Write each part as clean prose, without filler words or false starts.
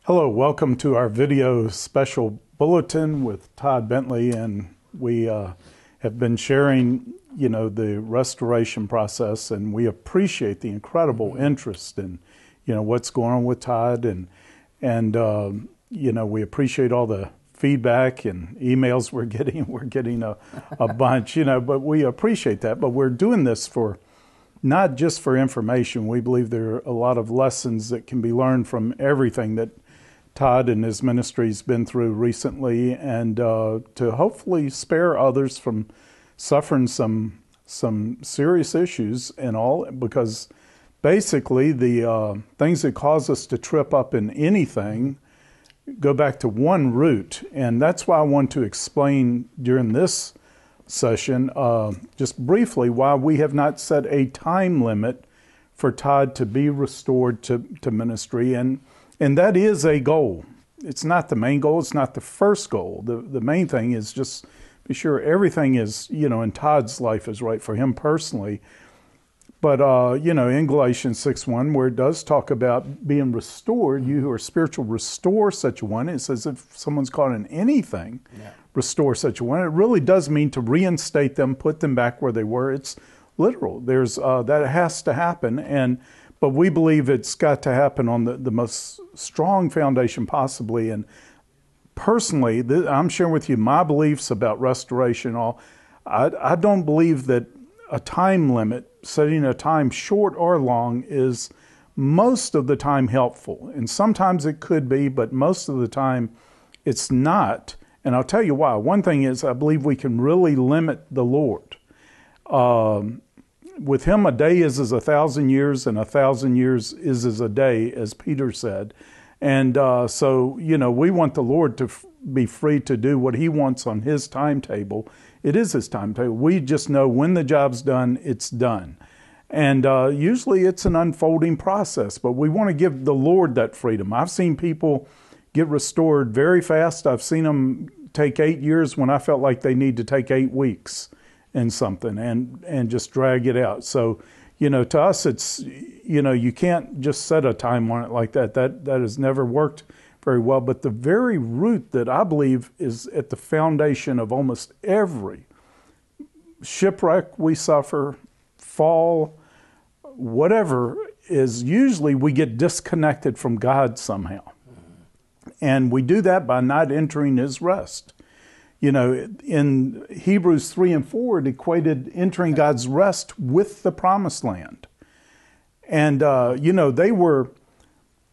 Hello, welcome to our video special bulletin with Todd Bentley, and we have been sharing, the restoration process, and we appreciate the incredible interest in, what's going on with Todd, and we appreciate all the feedback and emails we're getting. We're getting a bunch, but we appreciate that. But we're doing this for not just for information. We believe there are a lot of lessons that can be learned from everything that Todd and his ministry's been through recently, and to hopefully spare others from suffering some serious issues and all, because basically the things that cause us to trip up in anything go back to one root. And that's why I want to explain during this session just briefly why we have not set a time limit for Todd to be restored to ministry. And that is a goal. It's not the main goal. It's not the first goal. The main thing is just be sure everything is, in Todd's life is right for him personally. But, in Galatians 6:1, where it does talk about being restored, you who are spiritual, restore such a one. It says if someone's caught in anything, restore such a one. It really does mean to reinstate them, put them back where they were. It's literal. There's that has to happen. But we believe it's got to happen on the most strong foundation possibly. And personally, I'm sharing with you my beliefs about restoration. I don't believe that a time limit, setting a time short or long, is most of the time helpful. And sometimes it could be, but most of the time it's not. And I'll tell you why. One thing is I believe we can really limit the Lord. With him, a day is as 1,000 years, and 1,000 years is as a day, as Peter said. And so, we want the Lord to be free to do what he wants on his timetable. It is his timetable. We just know when the job's done, it's done. And usually it's an unfolding process, but we want to give the Lord that freedom. I've seen people get restored very fast. I've seen them take 8 years when I felt like they need to take 8 weeks in something and just drag it out. So, to us, it's, you can't just set a time on it like that. That has never worked very well. But the very root that I believe is at the foundation of almost every shipwreck we suffer, fall, whatever, is usually we get disconnected from God somehow. And we do that by not entering his rest. In Hebrews 3 and 4, it equated entering God's rest with the promised land. And, they were,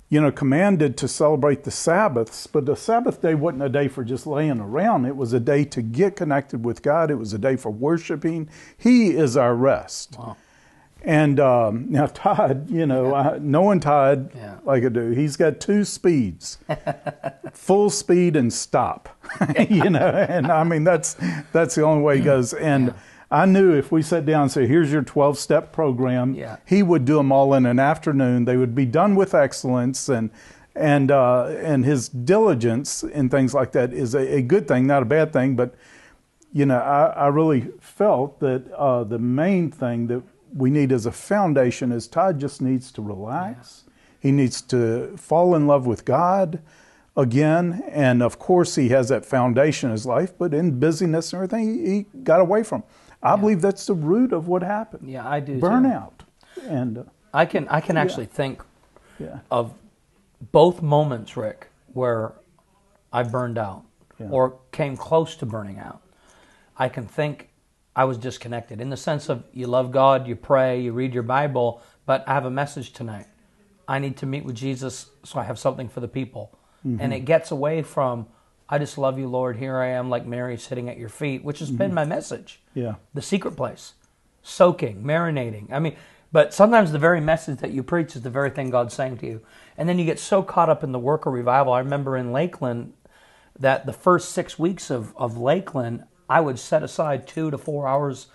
commanded to celebrate the Sabbaths, but the Sabbath day wasn't a day for just laying around. It was a day to get connected with God. It was a day for worshiping. He is our rest. Wow. And now Todd, knowing Todd like I do, he's got 2 speeds, full speed and stop, and I mean, that's the only way it goes. And I knew if we sat down and said, here's your 12-step program, he would do them all in an afternoon. They would be done with excellence, and his diligence in things like that is a good thing, not a bad thing. But, I really felt that the main thing that we need as a foundation is Todd just needs to relax. He needs to fall in love with God again. And of course he has that foundation in his life, but in busyness and everything, he got away from. I believe that's the root of what happened. Yeah, I do. Burnout. And I can actually think of both moments, Rick, where I burned out or came close to burning out. I can think I was disconnected in the sense of you love God, you pray, you read your Bible, but I have a message tonight. I need to meet with Jesus so I have something for the people. Mm-hmm. And it gets away from, I just love you, Lord. Here I am like Mary sitting at your feet, which has been my message. Yeah. The secret place, soaking, marinating. I mean, but sometimes the very message that you preach is the very thing God's saying to you. And then you get so caught up in the work of revival. I remember in Lakeland that the first 6 weeks of Lakeland, I would set aside 2 to 4 hours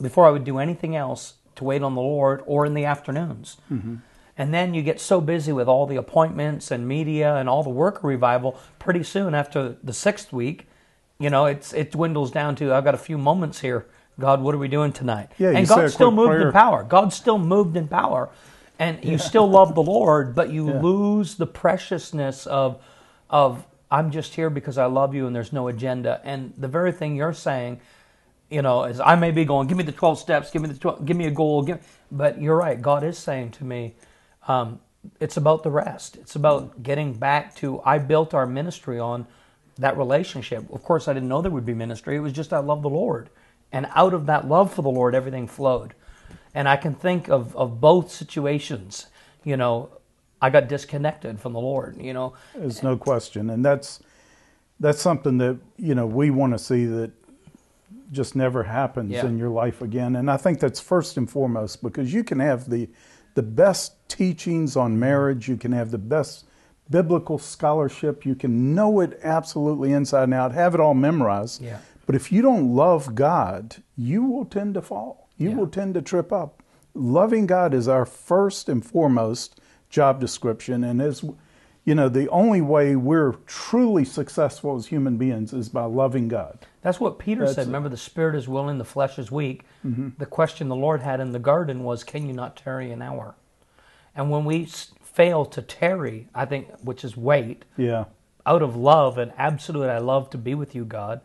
before I would do anything else to wait on the Lord, or in the afternoons. Mm-hmm. And then you get so busy with all the appointments and media and all the work of revival, pretty soon after the 6th week, it dwindles down to, I've got a few moments here. God, what are we doing tonight? Yeah, and God still moved in power. God still moved in power. And you still love the Lord, but you lose the preciousness of I'm just here because I love you and there's no agenda. And the very thing you're saying, is I may be going, give me the 12 steps, give me a goal, but you're right. God is saying to me, it's about the rest. It's about getting back to, I built our ministry on that relationship. Of course, I didn't know there would be ministry. It was just I love the Lord. And out of that love for the Lord, everything flowed. And I can think of both situations. I got disconnected from the Lord, There's no question. And that's something that, we want to see that just never happens in your life again. And I think that's first and foremost, because you can have the best teachings on marriage, you can have the best biblical scholarship, you can know it absolutely inside and out, have it all memorized. Yeah. But if you don't love God, you will tend to fall. You will tend to trip up. Loving God is our first and foremost job description, and is, the only way we're truly successful as human beings is by loving God. That's what Peter said. Remember, the spirit is willing, the flesh is weak. Mm-hmm. The question the Lord had in the garden was, can you not tarry an hour? And when we fail to tarry, I think, which is wait, out of love and absolute, I love to be with you, God,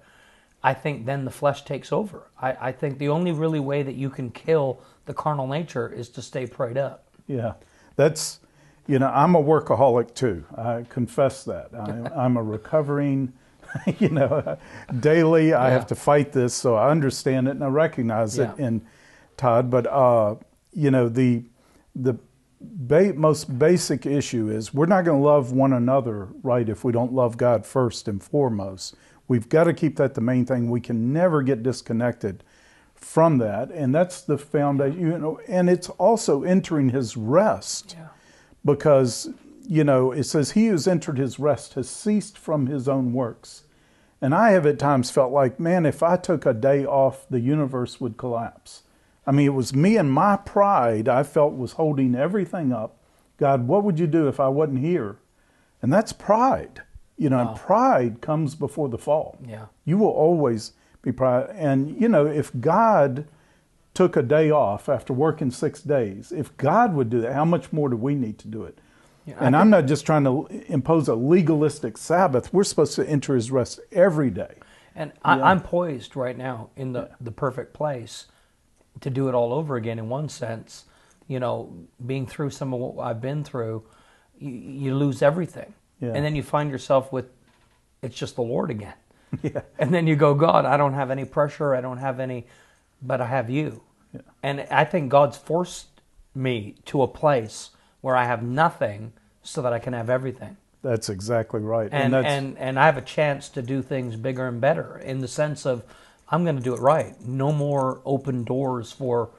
I think then the flesh takes over. I think the only really way that you can kill the carnal nature is to stay prayed up. Yeah, that's, I'm a workaholic too. I confess that. I'm a recovering, daily I have to fight this, so I understand it and I recognize it in Todd. But, the most basic issue is we're not going to love one another, right, if we don't love God first and foremost. We've got to keep that the main thing. We can never get disconnected from that, and that's the foundation. And it's also entering His rest, because it says, "He who's entered His rest has ceased from his own works." And I have at times felt like, man, if I took a day off, the universe would collapse. I mean, it was me and my pride I felt was holding everything up. God, what would you do if I wasn't here? And that's pride. And pride comes before the fall. Yeah. You will always be pride. And, if God took a day off after working 6 days, if God would do that, how much more do we need to do it? Yeah, and I'm not just trying to impose a legalistic Sabbath. We're supposed to enter His rest every day. And I'm poised right now in the perfect place to do it all over again in one sense. Being through some of what I've been through, you lose everything. Yeah. And then you find yourself with, it's just the Lord again. Yeah. And then you go, God, I don't have any pressure, I don't have any, but I have you. Yeah. And I think God's forced me to a place where I have nothing so that I can have everything. That's exactly right. And I have a chance to do things bigger and better, in the sense of I'm going to do it right. No more open doors for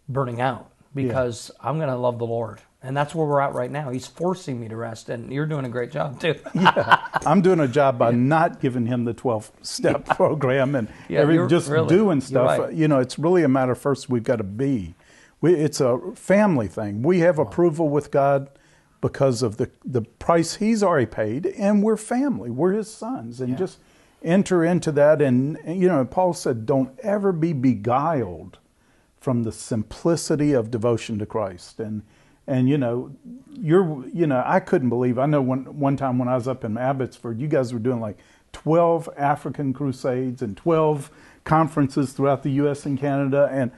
burning out, because I'm going to love the Lord. And that's where we're at right now. He's forcing me to rest, and you're doing a great job too. I'm doing a job by not giving him the 12-step program and doing stuff. Right. It's really a matter, first we've got to be. It's a family thing. We have approval with God because of the price He's already paid, and we're family. We're His sons, and just enter into that. And Paul said, don't ever be beguiled from the simplicity of devotion to Christ. And I couldn't believe. I know one time when I was up in Abbotsford, you guys were doing like 12 African crusades and 12 conferences throughout the U.S. and Canada, and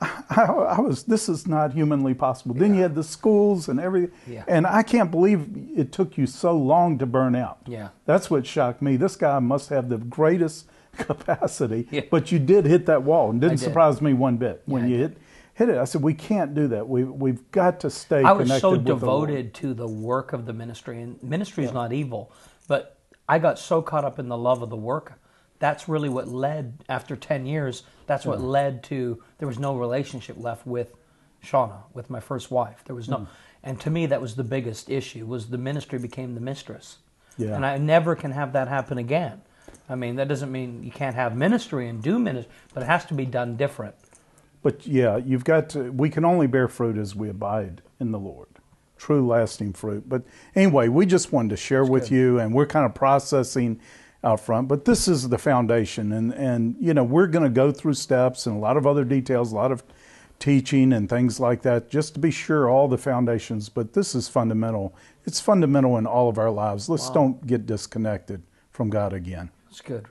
I was, this is not humanly possible. Then you had the schools and everything, and I can't believe it took you so long to burn out. Yeah, that's what shocked me. This guy must have the greatest capacity, but you did hit that wall, and didn't surprise me one bit when you hit it. I said, we can't do that. We've got to stay connected with the Lord. I was so devoted to the work of the ministry, and ministry is not evil, but I got so caught up in the love of the work. That's really what led, after 10 years, that's what led to, there was no relationship left with Shauna, with my first wife. There was no, and to me that was the biggest issue, was the ministry became the mistress. Yeah. And I never can have that happen again. I mean, that doesn't mean you can't have ministry and do ministry, but it has to be done different. But you've got to, we can only bear fruit as we abide in the Lord. True lasting fruit. But anyway, we just wanted to share with you, and we're kind of processing out front, but this is the foundation, and we're going to go through steps and a lot of other details, a lot of teaching and things like that, just to be sure all the foundations. But this is fundamental. It's fundamental in all of our lives. Let's don't get disconnected from God again. That's good.